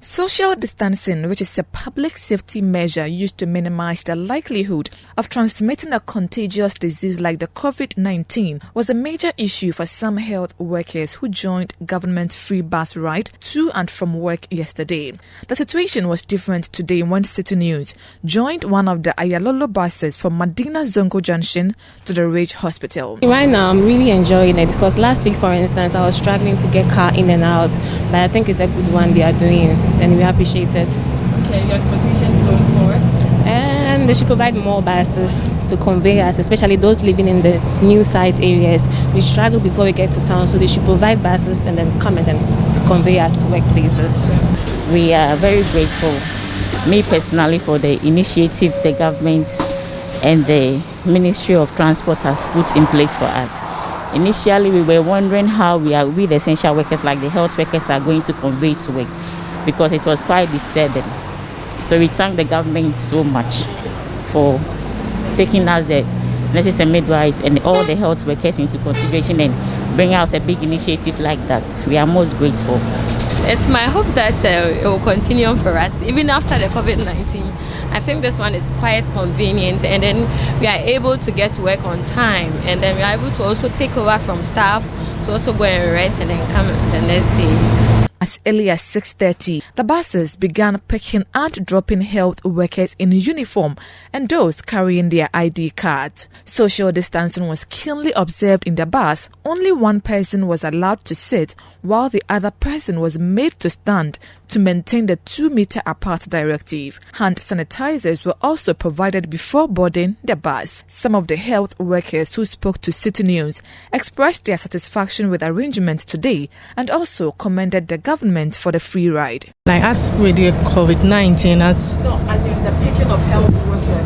Social distancing, which is a public safety measure used to minimize the likelihood of transmitting a contagious disease like the COVID-19, was a major issue for some health workers who joined government free bus ride to and from work yesterday. The situation was different today when City News joined one of the Ayalolo buses from Medina Zongo Junction to the Ridge Hospital. Right now, I'm really enjoying it because last week, for instance, I was struggling to get car in and out, but I think it's a good one they are doing. And we appreciate it. Okay, your expectations going forward? And they should provide more buses to convey us, especially those living in the new site areas. We struggle before we get to town, so they should provide buses and then come and then convey us to workplaces. We are very grateful, me personally, for the initiative the government and the Ministry of Transport has put in place for us. Initially, we were wondering how we the essential workers, like the health workers, are going to convey to work, because it was quite disturbing. So we thank the government so much for taking us, the nurses and midwives and all the health workers, into consideration and bringing us a big initiative like that. We are most grateful. It's my hope that it will continue for us even after the COVID-19. I think this one is quite convenient, and then we are able to get to work on time, and then we are able to also take over from staff to also go and rest and then come the next day. As early as 6:30, the buses began picking and dropping health workers in uniform and those carrying their ID cards. Social distancing was keenly observed in the bus. Only one person was allowed to sit, while the other person was made to stand to maintain the 2-meter apart directive. Hand sanitizers were also provided before boarding the bus. Some of the health workers who spoke to City News expressed their satisfaction with arrangements today and also commended the government for the free ride. Like as with the COVID-19, as in the picking of health workers.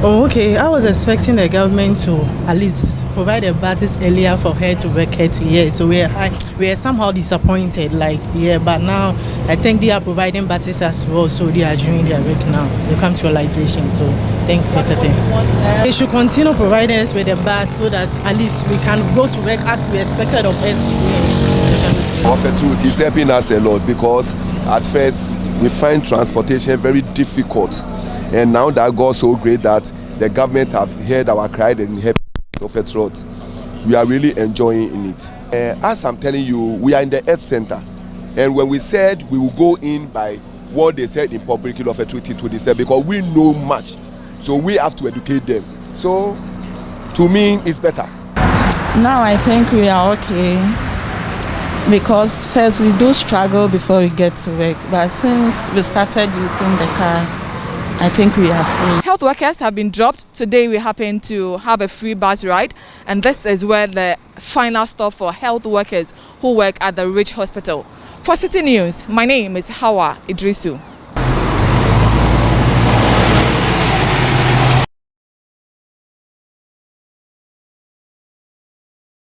Oh, okay. I was expecting the government to at least provide the buses earlier for her to work at here. So we are somehow disappointed, but now I think they are providing buses as well, so they are doing their work now. They come to realization, so thank you. They should continue providing us with the bus so that at least we can go to work as we expected of us. Offer Truth is helping us a lot, because at first we find transportation very difficult. And now that got so great that the government have heard our cry and helped of a throat. We are really enjoying in it. As I'm telling you, we are in the health center. And when we said we will go in by what they said in public of a truth to this, because we know much. So we have to educate them. So to me, it's better. Now I think we are okay, because first we do struggle before we get to work. But since we started using the car, I think we are free. Health workers have been dropped. Today we happen to have a free bus ride, and this is where the final stop for health workers who work at the Ridge Hospital. For City News, my name is Hawa Idrisu.